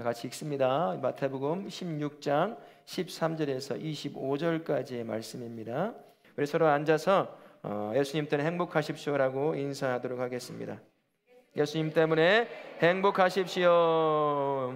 자, 같이 읽습니다. 마태복음 16장 13절에서 25절까지의 말씀입니다. 우리 서로 앉아서 예수님 때문에 행복하십시오라고 인사하도록 하겠습니다. 예수님 때문에 행복하십시오.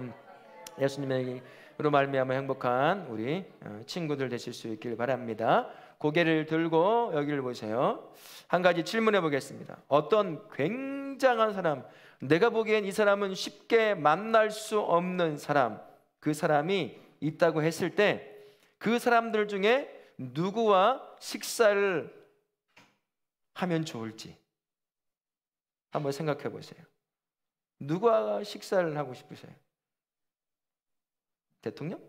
예수님으로 말미암아 행복한 우리 친구들 되실 수 있길 바랍니다. 고개를 들고 여기를 보세요. 한 가지 질문해 보겠습니다. 어떤 굉장한 사람, 내가 보기엔 이 사람은 쉽게 만날 수 없는 사람, 그 사람이 있다고 했을 때 그 사람들 중에 누구와 식사를 하면 좋을지 한번 생각해 보세요. 누구와 식사를 하고 싶으세요? 대통령?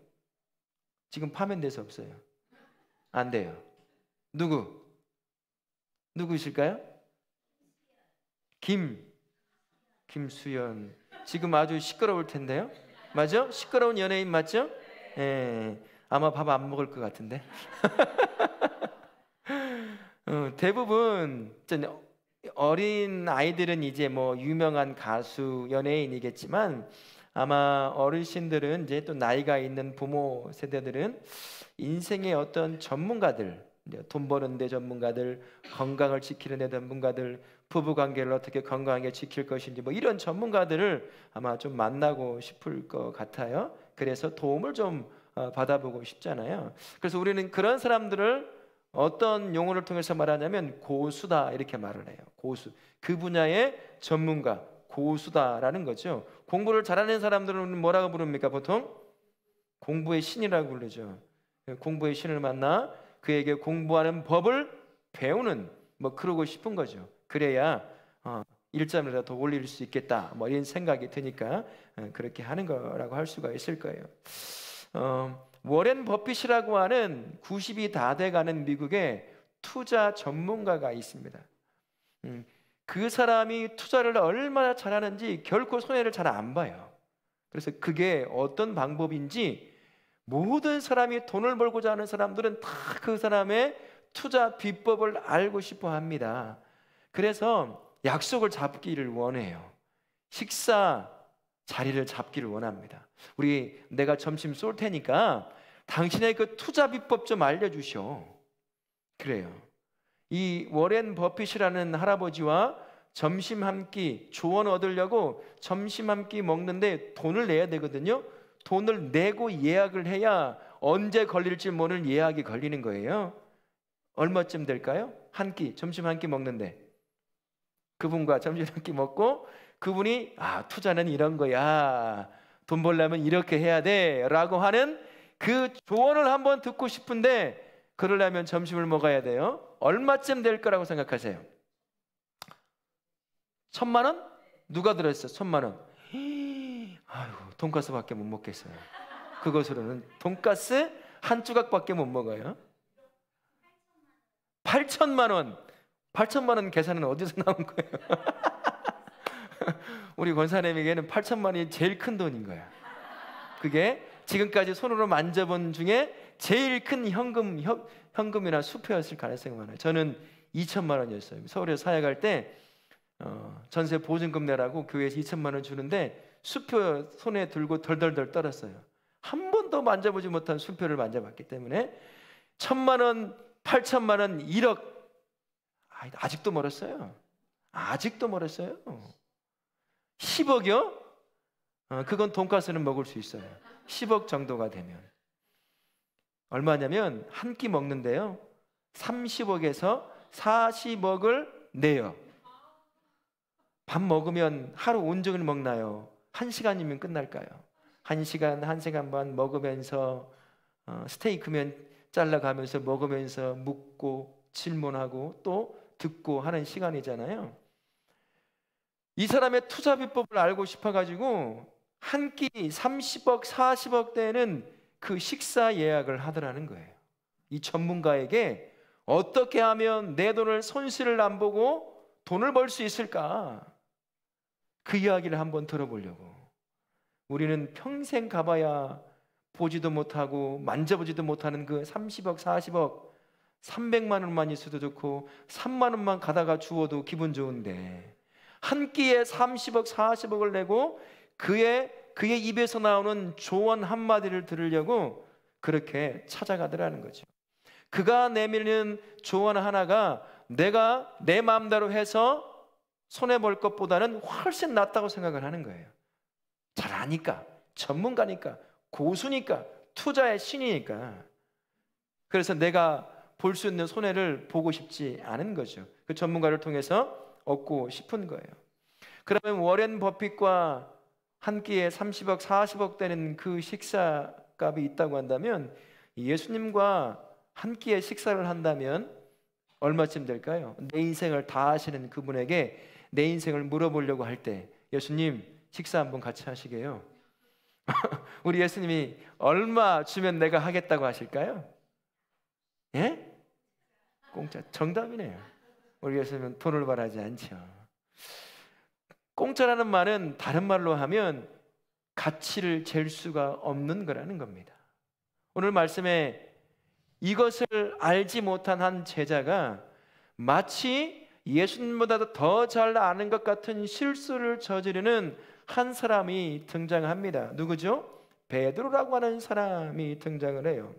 지금 파면돼서 없어요. 안 돼요. 누구이실까요? 김수현. 지금 아주 시끄러울 텐데요. 맞죠? 시끄러운 연예인 맞죠? 예, 아마 밥 안 먹을 것 같은데. 대부분 어린 아이들은 이제 뭐 유명한 가수, 연예인이겠지만 아마 어르신들은 이제 또 나이가 있는 부모 세대들은 인생의 어떤 전문가들, 돈 버는 데 전문가들, 건강을 지키는 데 전문가들, 부부 관계를 어떻게 건강하게 지킬 것인지 뭐 이런 전문가들을 아마 좀 만나고 싶을 것 같아요. 그래서 도움을 좀 받아보고 싶잖아요. 그래서 우리는 그런 사람들을 어떤 용어를 통해서 말하냐면 고수다 이렇게 말을 해요. 고수, 그 분야의 전문가, 고수다라는 거죠. 공부를 잘하는 사람들은 뭐라고 부릅니까? 보통 공부의 신이라고 부르죠. 공부의 신을 만나 그에게 공부하는 법을 배우는 뭐 그러고 싶은 거죠. 그래야 1점이라도 더 올릴 수 있겠다 뭐 이런 생각이 드니까 그렇게 하는 거라고 할 수가 있을 거예요. 워렌 버핏이라고 하는 90이 다 돼가는 미국의 투자 전문가가 있습니다. 그 사람이 투자를 얼마나 잘하는지 결코 손해를 잘 안 봐요. 그래서 그게 어떤 방법인지 모든 사람이 돈을 벌고자 하는 사람들은 다 그 사람의 투자 비법을 알고 싶어 합니다. 그래서 약속을 잡기를 원해요. 식사 자리를 잡기를 원합니다. 내가 점심 쏠 테니까 당신의 그 투자 비법 좀 알려주셔. 그래요. 이 워렌 버핏이라는 할아버지와 점심 한 끼 조언 얻으려고 점심 한 끼 먹는데 돈을 내야 되거든요. 돈을 내고 예약을 해야 언제 걸릴지 모르는 예약이 걸리는 거예요. 얼마쯤 될까요? 한 끼, 점심 한 끼 먹는데 그분과 점심 한 끼 먹고 그분이 투자는 이런 거야, 돈 벌려면 이렇게 해야 돼 라고 하는 그 조언을 한번 듣고 싶은데 그러려면 점심을 먹어야 돼요. 얼마쯤 될 거라고 생각하세요? 1,000만 원? 누가 들었어? 1,000만 원. 아유, 돈가스밖에 못 먹겠어요. 그것으로는 돈가스 한 조각밖에 못 먹어요. 8천만 원. 8천만 원 계산은 어디서 나온 거예요? 우리 권사님에게는 8천만 원이 제일 큰 돈인 거야. 그게 지금까지 손으로 만져본 중에 제일 큰 현금이나 수표였을 가능성이 많아요. 저는 2천만 원이었어요. 서울에 사회 갈 때 전세 보증금 내라고 교회에서 2천만 원 주는데 수표 손에 들고 덜덜덜 떨었어요. 한 번도 만져보지 못한 수표를 만져봤기 때문에 1,000만 원, 8천만 원, 1억 아직도 멀었어요. 아직도 멀었어요. 10억이요? 그건 돈가스는 먹을 수 있어요. 10억 정도가 되면 얼마냐면 한 끼 먹는데요 30억에서 40억을 내요. 밥 먹으면 하루 온종일 먹나요? 1시간이면 끝날까요? 1시간, 1시간 반 먹으면서 스테이크면 잘라가면서 먹으면서 묻고 질문하고 또 듣고 하는 시간이잖아요. 이 사람의 투자 비법을 알고 싶어가지고 한 끼 30억, 40억 대는 그 식사 예약을 하더라는 거예요. 이 전문가에게 어떻게 하면 내 돈을 손실을 안 보고 돈을 벌 수 있을까? 그 이야기를 한번 들어보려고. 우리는 평생 가봐야 보지도 못하고 만져보지도 못하는 그 30억, 40억, 300만 원만 있어도 좋고 3만 원만 가다가 주워도 기분 좋은데 한 끼에 30억, 40억을 내고 그의 그의 입에서 나오는 조언 한마디를 들으려고 그렇게 찾아가더라는 거죠. 그가 내미는 조언 하나가 내가 내 마음대로 해서 손해볼 것보다는 훨씬 낫다고 생각을 하는 거예요. 잘 아니까, 전문가니까, 고수니까, 투자의 신이니까. 그래서 내가 볼 수 있는 손해를 보고 싶지 않은 거죠. 그 전문가를 통해서 얻고 싶은 거예요. 그러면 워렌 버핏과 한 끼에 30억, 40억 되는 그 식사값이 있다고 한다면 예수님과 한 끼에 식사를 한다면 얼마쯤 될까요? 내 인생을 다 아시는 그분에게 내 인생을 물어보려고 할 때 예수님 식사 한번 같이 하시게요. 우리 예수님이 얼마 주면 내가 하겠다고 하실까요? 예? 공짜. 정답이네요. 우리 예수님은 돈을 바라지 않죠. 공짜라는 말은 다른 말로 하면 가치를 잴 수가 없는 거라는 겁니다. 오늘 말씀에 이것을 알지 못한 한 제자가 마치 예수님보다 더 잘 아는 것 같은 실수를 저지르는 한 사람이 등장합니다. 누구죠? 베드로라고 하는 사람이 등장을 해요.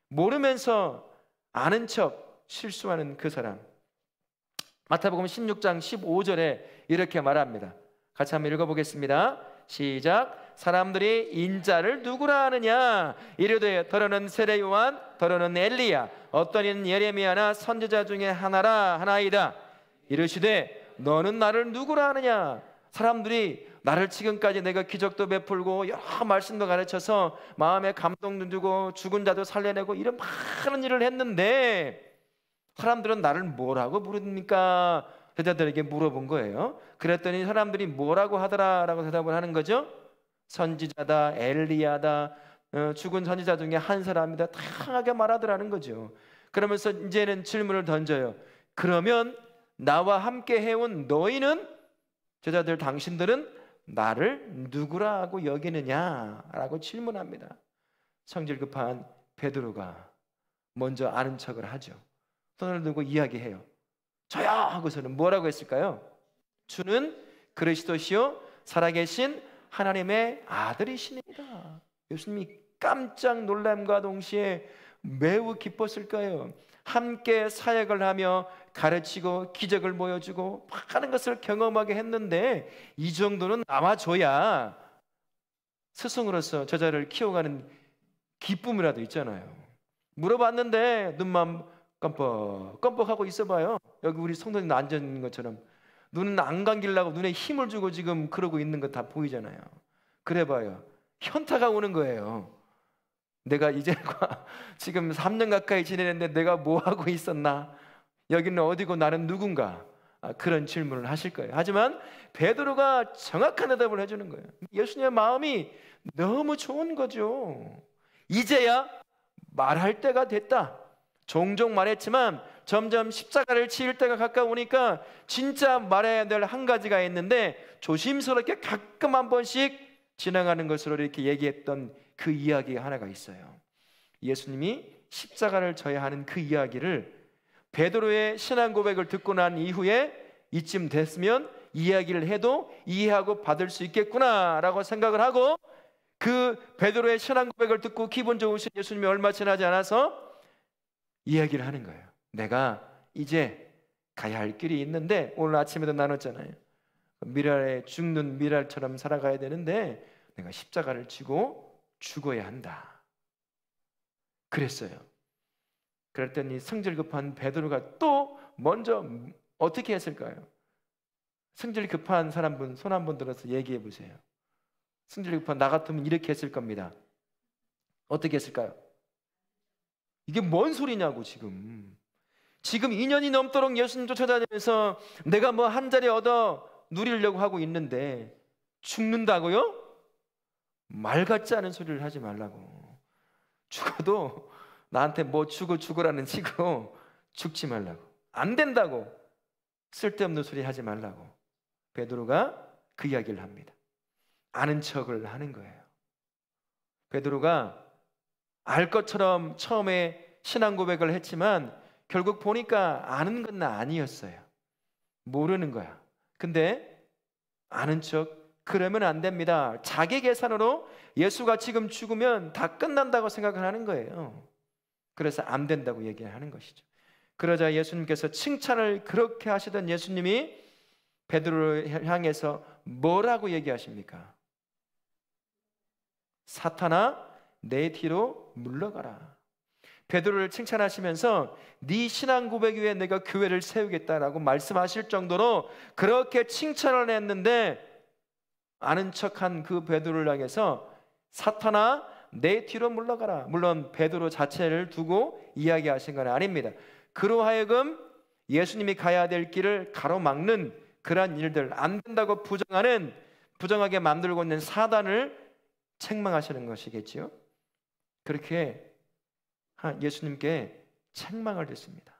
모르면서 아는 척 실수하는 그 사람. 마태복음 16장 15절에 이렇게 말합니다. 같이 한번 읽어보겠습니다. 시작. 사람들이 인자를 누구라 하느냐 이르되 더러는 세례 요한 더러는 엘리야 어떤 이는 예레미야나 선지자 중에 하나이다. 이르시되 너는 나를 누구라 하느냐. 사람들이 나를 지금까지 내가 기적도 베풀고 여러 말씀도 가르쳐서 마음에 감동도 주고 죽은 자도 살려내고 이런 많은 일을 했는데 사람들은 나를 뭐라고 부릅니까? 제자들에게 물어본 거예요. 그랬더니 사람들이 뭐라고 하더라라고 대답을 하는 거죠. 선지자다, 엘리야다, 죽은 선지자 중에 한 사람이다, 다양하게 말하더라는 거죠. 그러면서 이제는 질문을 던져요. 그러면 나와 함께 해온 너희는, 제자들 당신들은 나를 누구라고 여기느냐라고 질문합니다. 성질 급한 베드로가 먼저 아는 척을 하죠. 손을 들고 이야기해요. 저요 하고서는 뭐라고 했을까요? 주는 그리스도시요 살아계신 하나님의 아들이시니라. 예수님이 깜짝 놀람과 동시에 매우 기뻤을까요? 함께 사역을 하며 가르치고 기적을 보여주고 많은 것을 경험하게 했는데 이 정도는 남아줘야 스승으로서 저자를 키워가는 기쁨이라도 있잖아요. 물어봤는데 눈만 껌뻑껌뻑하고 있어봐요. 여기 우리 성도님 앉아 있는 것처럼 눈은 안 감기려고 눈에 힘을 주고 지금 그러고 있는 거 다 보이잖아요. 그래봐요. 현타가 오는 거예요. 내가 이제과 지금 3년 가까이 지내는데 내가 뭐 하고 있었나? 여기는 어디고 나는 누군가? 그런 질문을 하실 거예요. 하지만 베드로가 정확한 대답을 해주는 거예요. 예수님의 마음이 너무 좋은 거죠. 이제야 말할 때가 됐다. 종종 말했지만 점점 십자가를 치일 때가 가까우니까 진짜 말해야 될 한 가지가 있는데 조심스럽게 가끔 한 번씩 지나가는 것으로 이렇게 얘기했던 그 이야기가 하나가 있어요. 예수님이 십자가를 져야 하는 그 이야기를 베드로의 신앙 고백을 듣고 난 이후에 이쯤 됐으면 이야기를 해도 이해하고 받을 수 있겠구나라고 생각을 하고 그 베드로의 신앙 고백을 듣고 기분 좋으신 예수님이 얼마 지나지 않아서 이야기를 하는 거예요. 내가 이제 가야 할 길이 있는데 오늘 아침에도 나눴잖아요. 미랄에 죽는 미랄처럼 살아가야 되는데 내가 십자가를 지고 죽어야 한다. 그랬어요. 그랬더니 성질 급한 베드로가 또 먼저 어떻게 했을까요? 성질 급한 사람분 손 한번 들어서 얘기해 보세요. 성질 급한 나 같으면 이렇게 했을 겁니다. 어떻게 했을까요? 이게 뭔 소리냐고 지금 2년이 넘도록 예수님 쫓아다니면서 내가 뭐 한 자리 얻어 누리려고 하고 있는데 죽는다고요? 말 같지 않은 소리를 하지 말라고. 죽어도 나한테 뭐 죽으라는 식으로 죽지 말라고. 안 된다고. 쓸데없는 소리 하지 말라고. 베드로가 그 이야기를 합니다. 아는 척을 하는 거예요. 베드로가 알 것처럼 처음에 신앙 고백을 했지만 결국 보니까 아는 건 아니었어요. 모르는 거야. 근데 아는 척 그러면 안 됩니다. 자기 계산으로 예수가 지금 죽으면 다 끝난다고 생각을 하는 거예요. 그래서 안 된다고 얘기하는 것이죠. 그러자 예수님께서 칭찬을 그렇게 하시던 예수님이 베드로를 향해서 뭐라고 얘기하십니까? 사탄아, 내 뒤로 물러가라. 베드로를 칭찬하시면서 네 신앙 고백 위에 내가 교회를 세우겠다라고 말씀하실 정도로 그렇게 칭찬을 했는데, 아는 척한 그 베드로를 향해서 사탄아, 내 뒤로 물러가라. 물론 베드로 자체를 두고 이야기하신 건 아닙니다. 그로 하여금 예수님이 가야 될 길을 가로막는 그러한 일들, 안 된다고 부정하게 만들고 있는 사단을 책망하시는 것이겠지요. 그렇게 예수님께 책망을 했습니다.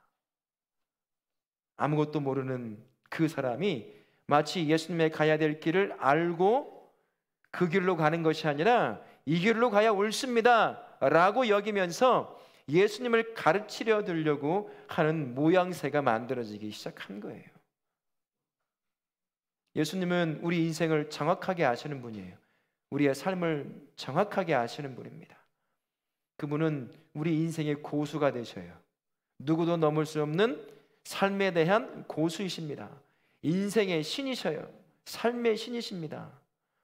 아무것도 모르는 그 사람이 마치 예수님의 가야 될 길을 알고 그 길로 가는 것이 아니라 이 길로 가야 옳습니다 라고 여기면서 예수님을 가르치려 들려고 하는 모양새가 만들어지기 시작한 거예요. 예수님은 우리 인생을 정확하게 아시는 분이에요. 우리의 삶을 정확하게 아시는 분입니다. 그분은 우리 인생의 고수가 되셔요. 누구도 넘을 수 없는 삶에 대한 고수이십니다. 인생의 신이셔요. 삶의 신이십니다.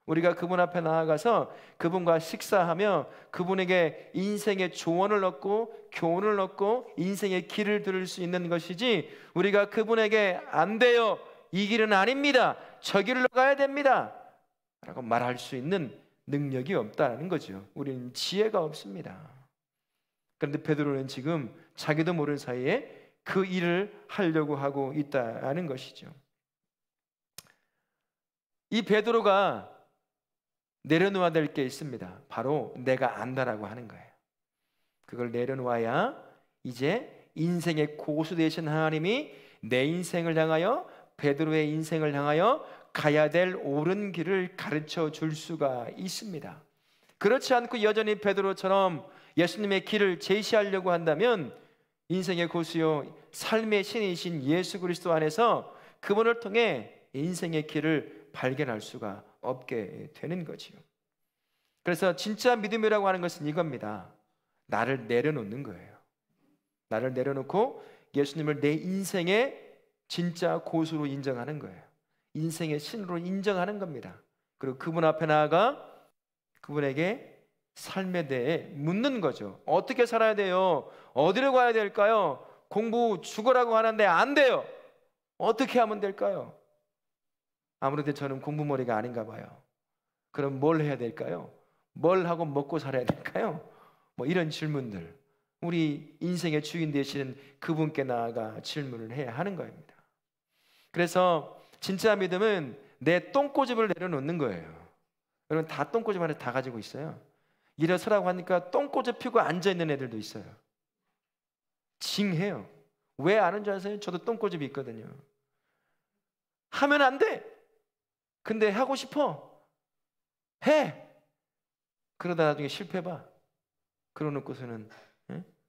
우리가 그분 앞에 나아가서 그분과 식사하며 그분에게 인생의 조언을 얻고 교훈을 얻고 인생의 길을 들을 수 있는 것이지, 우리가 그분에게 안 돼요, 이 길은 아닙니다, 저 길로 가야 됩니다 라고 말할 수 있는 능력이 없다는 거죠. 우리는 지혜가 없습니다. 그런데 베드로는 지금 자기도 모르는 사이에 그 일을 하려고 하고 있다는 것이죠. 이 베드로가 내려놓아야 될 게 있습니다. 바로 내가 안다라고 하는 거예요. 그걸 내려놓아야 이제 인생의 고수 되신 하나님이 내 인생을 향하여, 베드로의 인생을 향하여 가야 될 옳은 길을 가르쳐 줄 수가 있습니다. 그렇지 않고 여전히 베드로처럼 예수님의 길을 제시하려고 한다면 인생의 고수요 삶의 신이신 예수 그리스도 안에서 그분을 통해 인생의 길을 발견할 수가 없게 되는 거지요. 그래서 진짜 믿음이라고 하는 것은 이겁니다. 나를 내려놓는 거예요. 나를 내려놓고 예수님을 내 인생의 진짜 고수로 인정하는 거예요. 인생의 신으로 인정하는 겁니다. 그리고 그분 앞에 나아가 그분에게 삶에 대해 묻는 거죠. 어떻게 살아야 돼요? 어디로 가야 될까요? 공부 죽으라고 하는데 안 돼요. 어떻게 하면 될까요? 아무래도 저는 공부머리가 아닌가 봐요. 그럼 뭘 해야 될까요? 뭘 하고 먹고 살아야 될까요? 뭐 이런 질문들, 우리 인생의 주인 되시는 그분께 나아가 질문을 해야 하는 겁니다. 그래서 진짜 믿음은 내 똥꼬집을 내려놓는 거예요. 여러분, 다 똥꼬집 안에 다 가지고 있어요. 일어서라고 하니까 똥꼬집 피고 앉아있는 애들도 있어요. 징해요. 왜 아는 줄 아세요? 저도 똥꼬집이 있거든요. 하면 안 돼. 근데 하고 싶어. 해. 그러다 나중에 실패봐. 그러놓고서는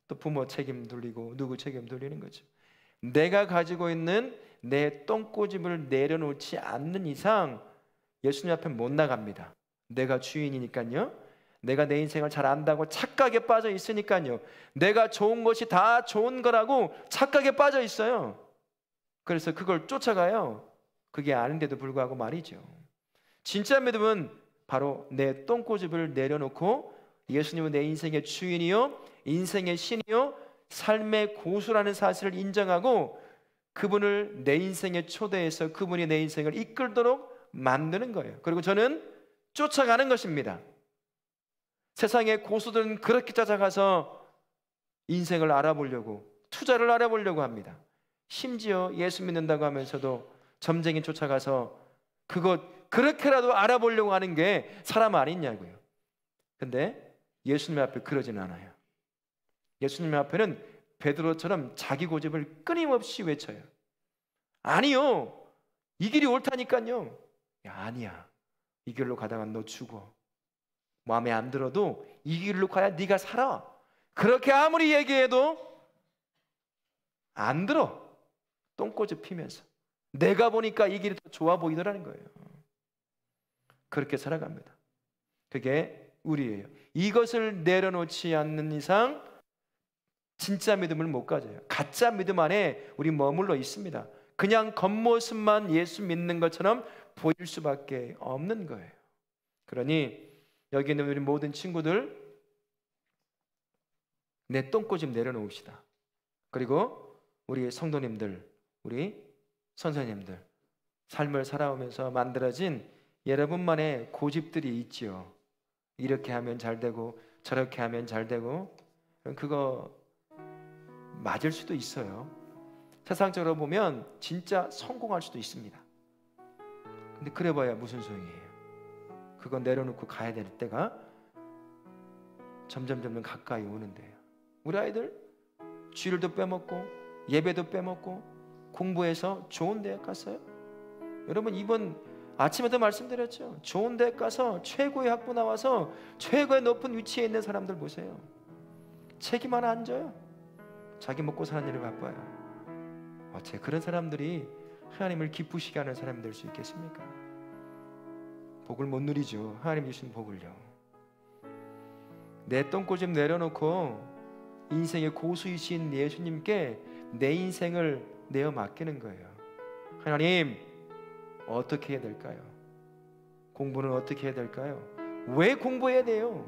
또 부모 책임 돌리고 누구 책임 돌리는 거죠. 내가 가지고 있는 내 똥꼬집을 내려놓지 않는 이상 예수님 앞에 못 나갑니다. 내가 주인이니까요. 내가 내 인생을 잘 안다고 착각에 빠져 있으니까요. 내가 좋은 것이 다 좋은 거라고 착각에 빠져 있어요. 그래서 그걸 쫓아가요. 그게 아닌데도 불구하고 말이죠. 진짜 믿음은 바로 내 똥꼬집을 내려놓고 예수님은 내 인생의 주인이요, 인생의 신이요, 삶의 고수라는 사실을 인정하고 그분을 내 인생에 초대해서 그분이 내 인생을 이끌도록 만드는 거예요. 그리고 저는 쫓아가는 것입니다. 세상의 고수들은 그렇게 찾아가서 인생을 알아보려고, 투자를 알아보려고 합니다. 심지어 예수 믿는다고 하면서도 점쟁이 쫓아가서 그것 그렇게라도 알아보려고 하는 게 사람 아니냐고요. 근데 예수님 앞에 그러진 않아요. 예수님 앞에는 베드로처럼 자기 고집을 끊임없이 외쳐요. 아니요, 이 길이 옳다니까요. 야, 아니야, 이 길로 가다가 너 죽어. 마음에 안 들어도 이 길로 가야 네가 살아. 그렇게 아무리 얘기해도 안 들어. 똥꼬집 피면서 내가 보니까 이 길이 더 좋아 보이더라는 거예요. 그렇게 살아갑니다. 그게 우리예요. 이것을 내려놓지 않는 이상 진짜 믿음을 못 가져요. 가짜 믿음 안에 우리 머물러 있습니다. 그냥 겉모습만 예수 믿는 것처럼 보일 수밖에 없는 거예요. 그러니 여기 있는 우리 모든 친구들, 내 똥꼬집 내려놓읍시다. 그리고 우리 성도님들, 우리 선생님들, 삶을 살아오면서 만들어진 여러분만의 고집들이 있지요. 이렇게 하면 잘 되고 저렇게 하면 잘 되고, 그거 맞을 수도 있어요. 세상적으로 보면 진짜 성공할 수도 있습니다. 근데 그래봐야 무슨 소용이에요. 그거 내려놓고 가야 될 때가 점점 가까이 오는데요. 우리 아이들 주일도 빼먹고 예배도 빼먹고 공부해서 좋은 대학 갔어요. 여러분, 이번 아침에도 말씀드렸죠. 좋은 대학 가서 최고의 학부 나와서 최고의 높은 위치에 있는 사람들 보세요. 책임 하나 안 져요. 자기 먹고 사는 일을 바빠요. 어째 그런 사람들이 하나님을 기쁘시게 하는 사람이 될 수 있겠습니까? 복을 못 누리죠. 하나님 주신 복을요. 내 똥꼬집 내려놓고 인생의 고수이신 예수님께 내 인생을 내어 맡기는 거예요. 하나님, 어떻게 해야 될까요? 공부는 어떻게 해야 될까요? 왜 공부해야 돼요?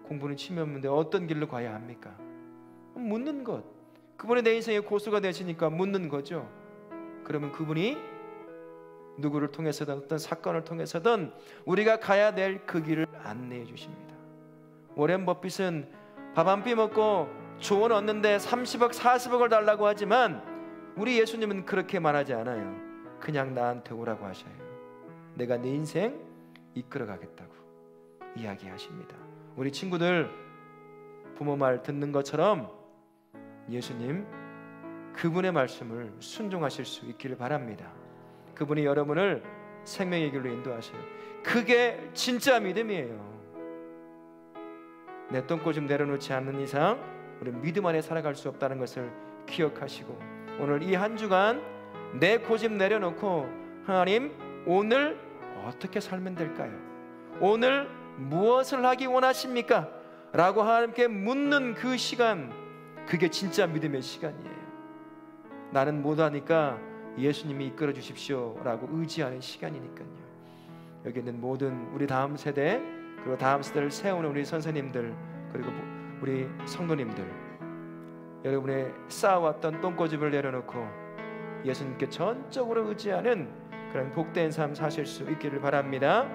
공부는 취미 없는데 어떤 길로 가야 합니까? 묻는 것. 그분이 내 인생의 고수가 되시니까 묻는 거죠. 그러면 그분이 누구를 통해서든 어떤 사건을 통해서든 우리가 가야 될 그 길을 안내해 주십니다. 워렌 버핏은 밥 한 끼 먹고 조언 얻는데 30억 40억을 달라고 하지만 우리 예수님은 그렇게 말하지 않아요. 그냥 나한테 오라고 하셔요. 내가 네 인생 이끌어 가겠다고 이야기하십니다. 우리 친구들, 부모 말 듣는 것처럼 예수님, 그분의 말씀을 순종하실 수 있기를 바랍니다. 그분이 여러분을 생명의 길로 인도하셔요. 그게 진짜 믿음이에요. 내 똥꼬집 내려놓지 않는 이상 우리는 믿음 안에 살아갈 수 없다는 것을 기억하시고, 오늘 이 한 주간 내 고집 내려놓고 하나님, 오늘 어떻게 살면 될까요? 오늘 무엇을 하기 원하십니까? 라고 하나님께 묻는 그 시간, 그게 진짜 믿음의 시간이에요. 나는 못하니까 예수님이 이끌어 주십시오 라고 의지하는 시간이니까요. 여기 있는 모든 우리 다음 세대, 그리고 다음 세대를 세우는 우리 선생님들, 그리고 우리 성도님들, 여러분의 쌓아왔던 똥꼬집을 내려놓고 예수님께 전적으로 의지하는 그런 복된 삶 사실 수 있기를 바랍니다.